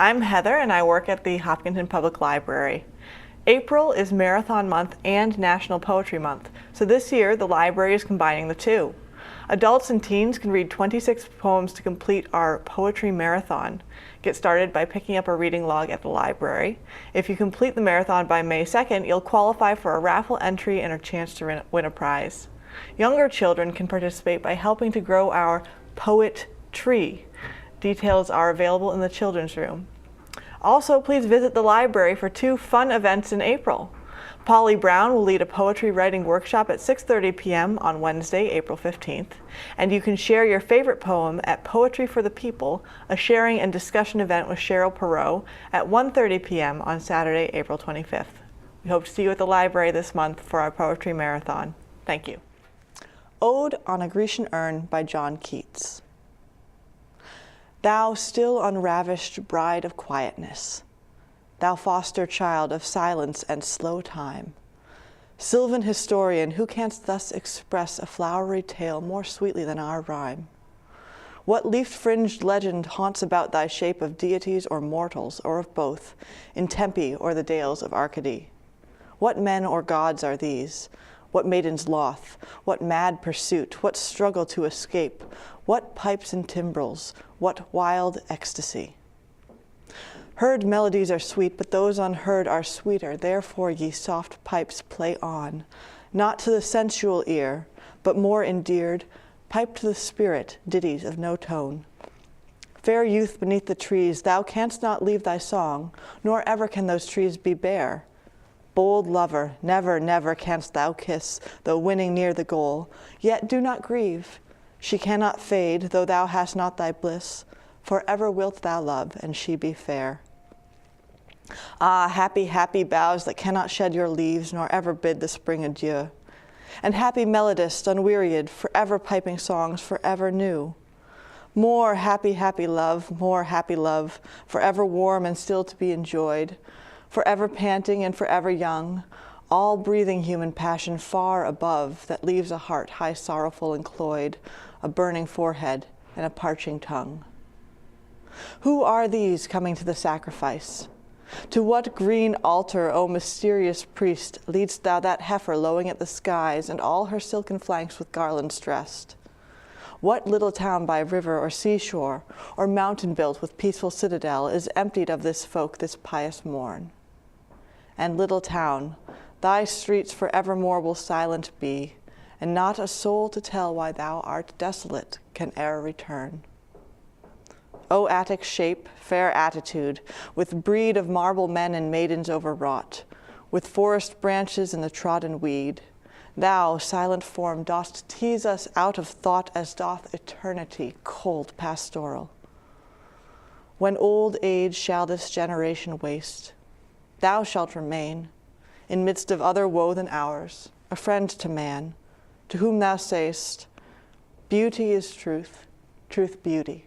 I'm Heather and I work at the Hopkinton Public Library. April is Marathon Month and National Poetry Month, so this year the library is combining the two. Adults and teens can read 26 poems to complete our Poetry Marathon. Get started by picking up a reading log at the library. If you complete the marathon by May 2nd, you'll qualify for a raffle entry and a chance to win a prize. Younger children can participate by helping to grow our poet tree. Details are available in the children's room. Also, please visit the library for 2 fun events in April. Polly Brown will lead a poetry writing workshop at 6:30 p.m. on Wednesday, April 15th. And you can share your favorite poem at Poetry for the People, a sharing and discussion event with Cheryl Perot at 1:30 p.m. on Saturday, April 25th. We hope to see you at the library this month for our Poetry Marathon. Thank you. Ode on a Grecian Urn by John Keats. Thou still unravished bride of quietness, thou foster child of silence and slow time, sylvan historian, who canst thus express a flowery tale more sweetly than our rhyme? What leaf-fringed legend haunts about thy shape of deities or mortals, or of both, in Tempe or the dales of Arcady? What men or gods are these? What maiden's loth? What mad pursuit? What struggle to escape? What pipes and timbrels? What wild ecstasy? Heard melodies are sweet, but those unheard are sweeter. Therefore, ye soft pipes, play on, not to the sensual ear, but more endeared, pipe to the spirit, ditties of no tone. Fair youth beneath the trees, thou canst not leave thy song, nor ever can those trees be bare. Bold lover, never, never canst thou kiss, though winning near the goal. Yet do not grieve. She cannot fade, though thou hast not thy bliss. Forever wilt thou love, and she be fair. Ah, happy, happy boughs that cannot shed your leaves, nor ever bid the spring adieu. And happy melodist, unwearied, forever piping songs forever new. More happy, happy love, forever warm and still to be enjoyed, forever panting and forever young, all breathing human passion far above, that leaves a heart high sorrowful and cloyed, a burning forehead and a parching tongue. Who are these coming to the sacrifice? To what green altar, O mysterious priest, leadst thou that heifer lowing at the skies, and all her silken flanks with garlands dressed? What little town by river or seashore, or mountain built with peaceful citadel, is emptied of this folk this pious morn? And little town, thy streets forevermore will silent be, and not a soul to tell why thou art desolate can e'er return. O Attic shape, fair attitude, with breed of marble men and maidens overwrought, with forest branches and the trodden weed, thou, silent form, dost tease us out of thought as doth eternity, cold pastoral. When old age shall this generation waste, thou shalt remain, in midst of other woe than ours, a friend to man, to whom thou sayest, beauty is truth, truth beauty.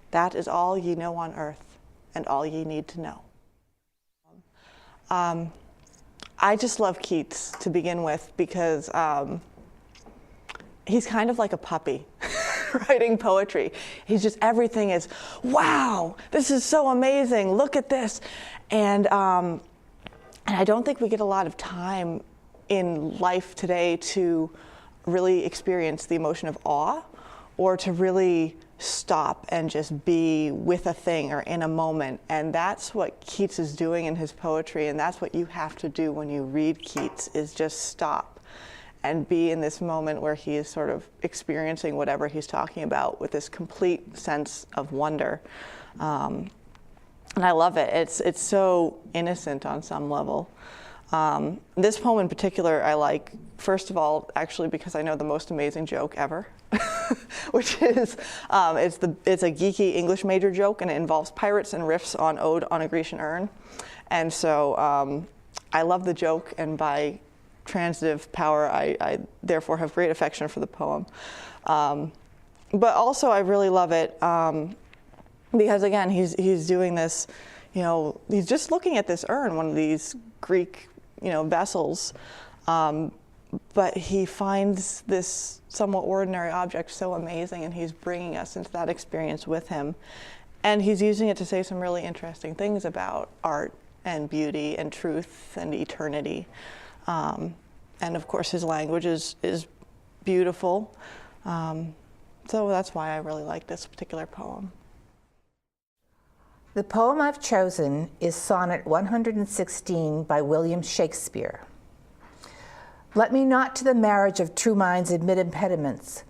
That is all ye know on earth, and all ye need to know. I just love Keats to begin with because he's kind of like a puppy writing poetry. He's just, everything is, wow, this is so amazing, look at this. And I don't think we get a lot of time in life today to really experience the emotion of awe, or to really stop and just be with a thing or in a moment. And that's what Keats is doing in his poetry, and that's what you have to do when you read Keats, is just stop and be in this moment where he is sort of experiencing whatever he's talking about with this complete sense of wonder. And I love it. It's so innocent on some level. This poem in particular I like, first of all, actually because I know the most amazing joke ever, which is, it's a geeky English major joke, and it involves pirates and riffs on Ode on a Grecian Urn. And so I love the joke, and by transitive power, I therefore have great affection for the poem. But also I really love it because, again, he's doing this, he's just looking at this urn, one of these Greek, vessels, but he finds this somewhat ordinary object so amazing, and he's bringing us into that experience with him. And he's using it to say some really interesting things about art and beauty and truth and eternity. And of course his language is beautiful. So that's why I really like this particular poem. The poem I've chosen is Sonnet 116 by William Shakespeare. Let me not to the marriage of true minds admit impediments.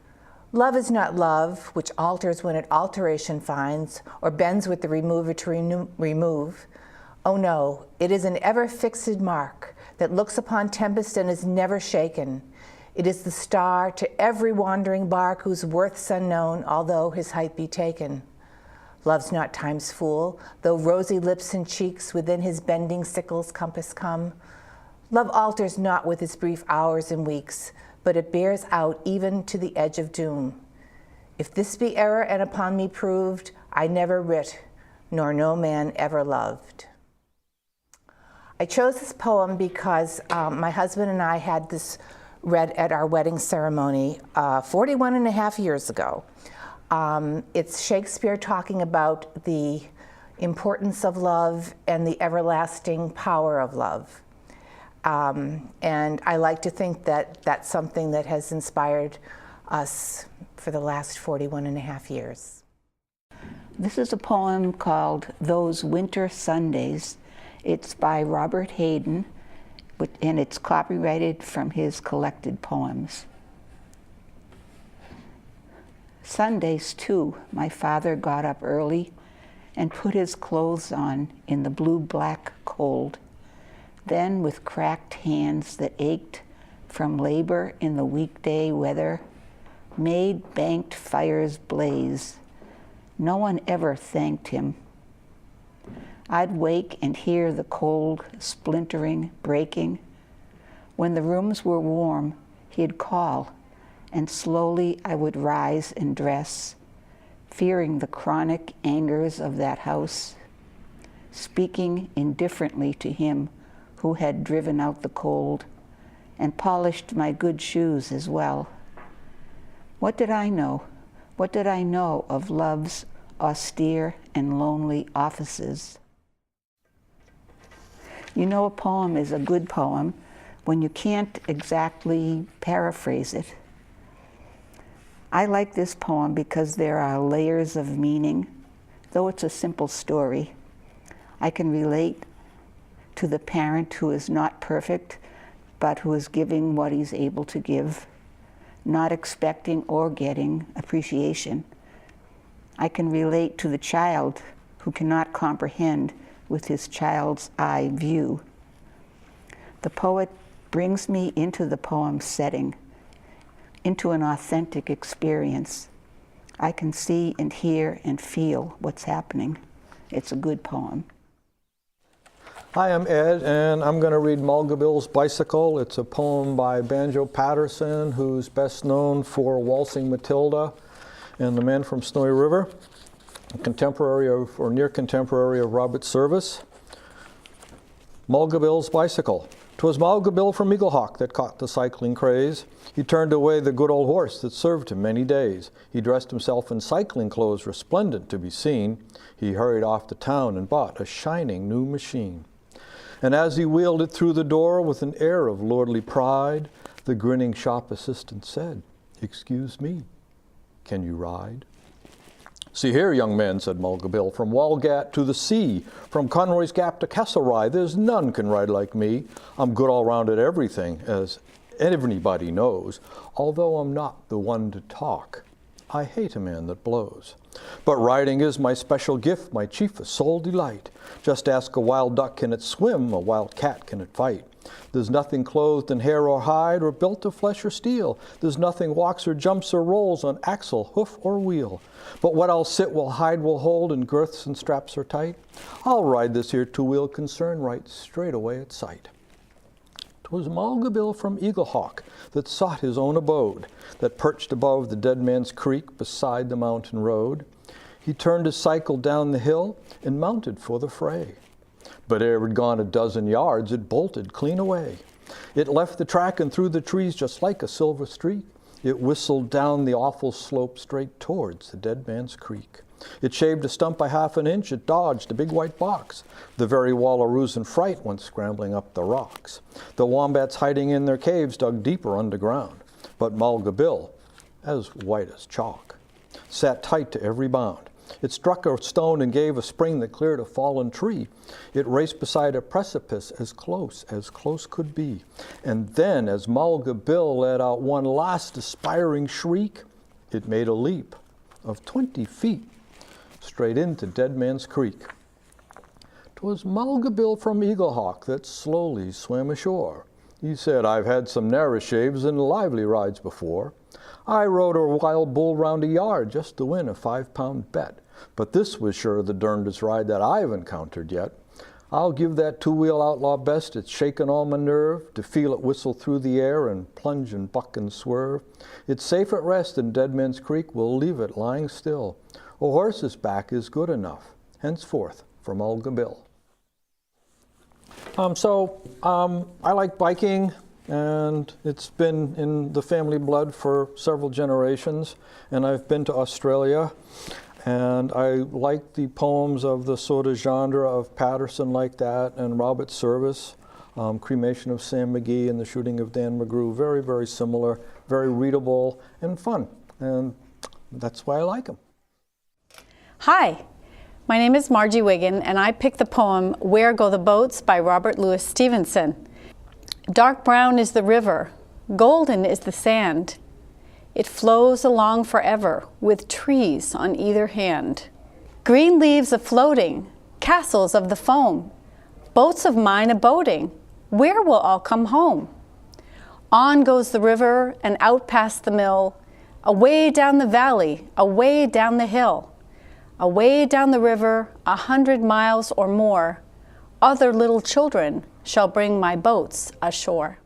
Love is not love, which alters when it alteration finds, or bends with the remover to remove. Oh no, it is an ever-fixed mark that looks upon tempest and is never shaken. It is the star to every wandering bark whose worth's unknown, although his height be taken. Love's not time's fool, though rosy lips and cheeks within his bending sickle's compass come. Love alters not with his brief hours and weeks, but it bears out even to the edge of doom. If this be error and upon me proved, I never writ, nor no man ever loved. I chose this poem because my husband and I had this read at our wedding ceremony 41 and a half years ago. It's Shakespeare talking about the importance of love and the everlasting power of love. And I like to think that that's something that has inspired us for the last 41 and a half years. This is a poem called Those Winter Sundays. It's by Robert Hayden, and it's copyrighted from his collected poems. Sundays, too, my father got up early and put his clothes on in the blue-black cold. Then, with cracked hands that ached from labor in the weekday weather, made banked fires blaze. No one ever thanked him. I'd wake and hear the cold, splintering, breaking. When the rooms were warm, he'd call, and slowly I would rise and dress, fearing the chronic angers of that house, speaking indifferently to him who had driven out the cold, and polished my good shoes as well. What did I know? What did I know of love's austere and lonely offices? You know a poem is a good poem when you can't exactly paraphrase it. I like this poem because there are layers of meaning. Though it's a simple story, I can relate to the parent who is not perfect, but who is giving what he's able to give, not expecting or getting appreciation. I can relate to the child who cannot comprehend with his child's eye view. The poet brings me into the poem's setting, into an authentic experience. I can see and hear and feel what's happening. It's a good poem. Hi, I'm Ed, and I'm going to read Mulgabill's Bicycle. It's a poem by Banjo Patterson, who's best known for Waltzing Matilda and The Man from Snowy River, a contemporary of, or near contemporary of Robert Service. Mulgabill's Bicycle. 'Twas Mulgabill from Eaglehawk that caught the cycling craze. He turned away the good old horse that served him many days. He dressed himself in cycling clothes resplendent to be seen. He hurried off to town and bought a shining new machine. And as he wheeled it through the door with an air of lordly pride, the grinning shop assistant said, "Excuse me, can you ride?" "See here, young man," said Mulgabill, "from Walgat to the sea, from Conroy's Gap to Castlereagh, there's none can ride like me. I'm good all round at everything, as anybody knows, although I'm not the one to talk. I hate a man that blows. But riding is my special gift, my chiefest sole delight. Just ask a wild duck, can it swim? A wild cat, can it fight? There's nothing clothed in hair or hide, or built of flesh or steel. There's nothing walks or jumps or rolls on axle, hoof, or wheel. But what I'll sit, will hide, will hold, and girths and straps are tight. I'll ride this here two-wheel concern right straight away at sight." 'Twas Mulgabill from Eaglehawk that sought his own abode, that perched above the Dead Man's Creek beside the mountain road. He turned his cycle down the hill and mounted for the fray. But ere it had gone a dozen yards, it bolted clean away. It left the track and through the trees just like a silver streak. It whistled down the awful slope straight towards the Dead Man's Creek. It shaved a stump by half an inch, it dodged a big white box. The very wallaroos in fright went scrambling up the rocks. The wombats hiding in their caves dug deeper underground. But Mulga Bill, as white as chalk, sat tight to every bound. It struck a stone and gave a spring that cleared a fallen tree. It raced beside a precipice as close could be. And then, as Mulga Bill let out one last aspiring shriek, it made a leap of 20 feet straight into Dead Man's Creek. 'Twas Mulga Bill from Eaglehawk that slowly swam ashore. He said, "I've had some narrow shaves and lively rides before. I rode a wild bull round a yard just to win a 5-pound bet. But this was sure the darndest ride that I've encountered yet. I'll give that two-wheel outlaw best. It's shaken all my nerve to feel it whistle through the air and plunge and buck and swerve. It's safe at rest in Dead Man's Creek. We'll leave it lying still. A horse's back is good enough. Henceforth, from Mulga Bill." I like biking, and it's been in the family blood for several generations, and I've been to Australia, and I like the poems of the sort of genre of Patterson like that, and Robert Service, Cremation of Sam McGee and The Shooting of Dan McGrew, very, very similar, very readable and fun, and that's why I like them. Hi, my name is Margie Wigan, and I picked the poem Where Go the Boats by Robert Louis Stevenson. Dark brown is the river, golden is the sand. It flows along forever with trees on either hand. Green leaves a-floating, castles of the foam, boats of mine a-boating, where will all come home? On goes the river and out past the mill, away down the valley, away down the hill. Away down the river, 100 miles or more, other little children shall bring my boats ashore.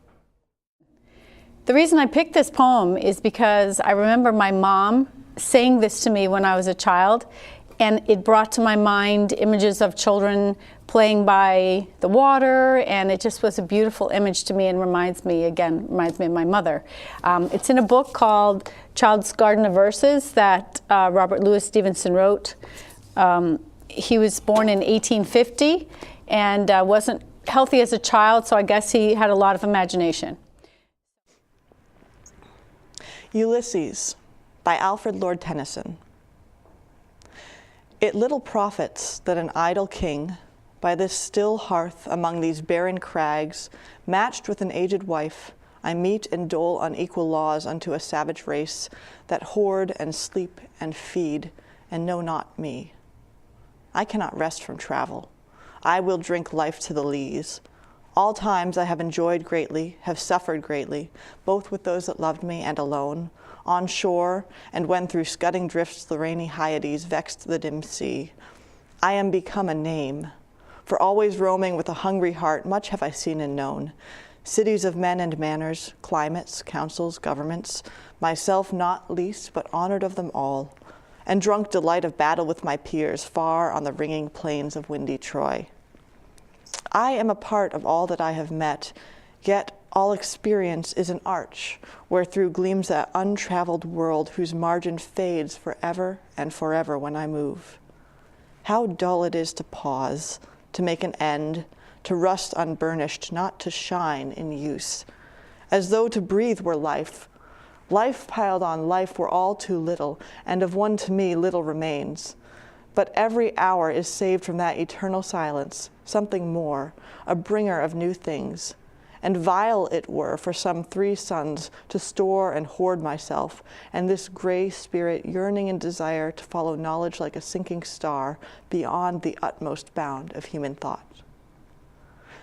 The reason I picked this poem is because I remember my mom saying this to me when I was a child, and it brought to my mind images of children playing by the water, and it just was a beautiful image to me and reminds me of my mother. It's in a book called Child's Garden of Verses that Robert Louis Stevenson wrote. He was born in 1850 and wasn't healthy as a child, so I guess he had a lot of imagination. Ulysses by Alfred Lord Tennyson. It little profits that an idle king, by this still hearth among these barren crags, matched with an aged wife, I meet and dole unequal laws unto a savage race that hoard and sleep and feed and know not me. I cannot rest from travel. I will drink life to the lees. All times I have enjoyed greatly, have suffered greatly, both with those that loved me and alone, on shore, and when through scudding drifts the rainy Hyades vexed the dim sea. I am become a name, for always roaming with a hungry heart, much have I seen and known. Cities of men and manners, climates, councils, governments, myself not least, but honored of them all, and drunk delight of battle with my peers, far on the ringing plains of windy Troy. I am a part of all that I have met, yet all experience is an arch, where through gleams that untraveled world whose margin fades forever and forever when I move. How dull it is to pause, to make an end, to rust unburnished, not to shine in use. As though to breathe were life. Life piled on life were all too little, and of one to me little remains. But every hour is saved from that eternal silence, something more, a bringer of new things. And vile it were for some 3 suns to store and hoard myself, and this gray spirit yearning in desire to follow knowledge like a sinking star beyond the utmost bound of human thought.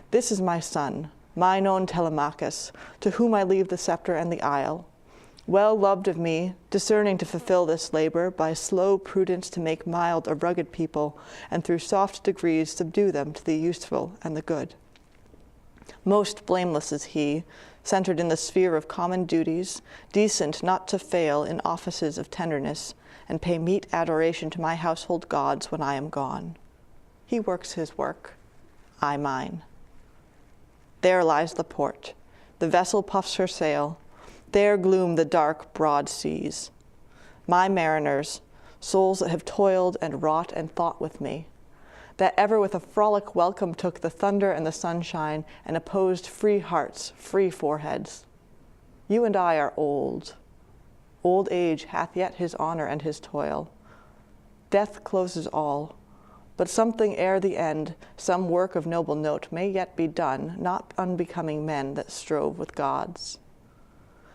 This is my son, mine own Telemachus, to whom I leave the scepter and the isle. Well loved of me, discerning to fulfill this labor, by slow prudence to make mild a rugged people, and through soft degrees subdue them to the useful and the good. Most blameless is he, centered in the sphere of common duties, decent not to fail in offices of tenderness, and pay meet adoration to my household gods when I am gone. He works his work, I mine. There lies the port, the vessel puffs her sail, there gloom the dark, broad seas. My mariners, souls that have toiled and wrought and thought with me, that ever with a frolic welcome took the thunder and the sunshine and opposed free hearts, free foreheads. You and I are old. Old age hath yet his honor and his toil. Death closes all, but something ere the end, some work of noble note may yet be done, not unbecoming men that strove with gods.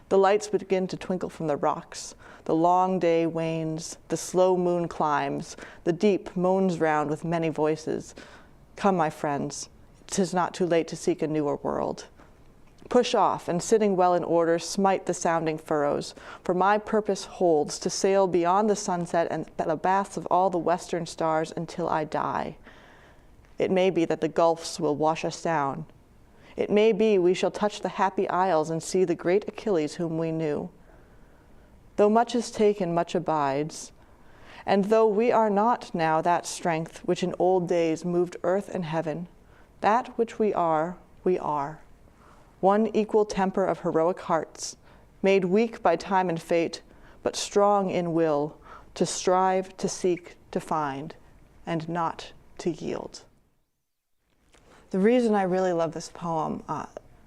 The lights begin to twinkle from the rocks, the long day wanes, the slow moon climbs, the deep moans round with many voices. Come, my friends, 'tis not too late to seek a newer world. Push off, and sitting well in order, smite the sounding furrows, for my purpose holds to sail beyond the sunset and the baths of all the western stars until I die. It may be that the gulfs will wash us down. It may be we shall touch the happy isles and see the great Achilles whom we knew. Though much is taken, much abides, and though we are not now that strength which in old days moved earth and heaven, that which we are, we are. One equal temper of heroic hearts, made weak by time and fate, but strong in will, to strive, to seek, to find, and not to yield. The reason I really love this poem,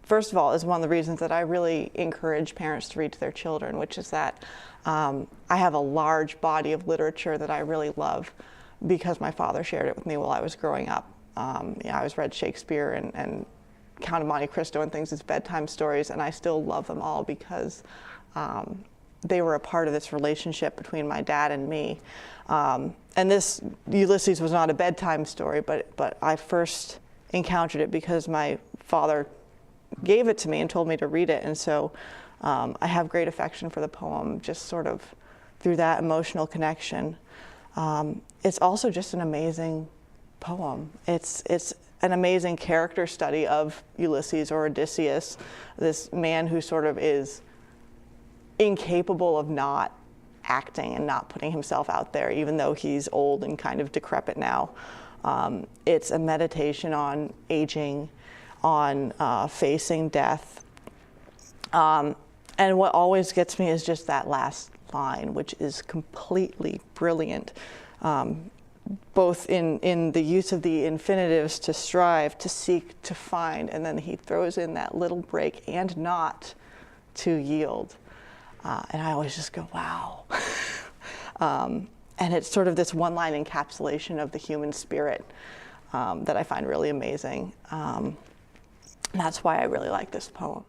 first of all, is one of the reasons that I really encourage parents to read to their children, which is that I have a large body of literature that I really love because my father shared it with me while I was growing up. I was read Shakespeare and Count of Monte Cristo and things as bedtime stories, and I still love them all because they were a part of this relationship between my dad and me. And this Ulysses was not a bedtime story, but I first encountered it because my father gave it to me and told me to read it, and so I have great affection for the poem just sort of through that emotional connection. It's also just an amazing poem. It's an amazing character study of Ulysses or Odysseus, this man who sort of is incapable of not acting and not putting himself out there, even though he's old and kind of decrepit now. It's a meditation on aging, on facing death. And what always gets me is just that last line, which is completely brilliant. Both in the use of the infinitives to strive, to seek, to find, and then he throws in that little break, and not to yield. And I always just go, wow. And it's sort of this one-line encapsulation of the human spirit that I find really amazing. That's why I really like this poem.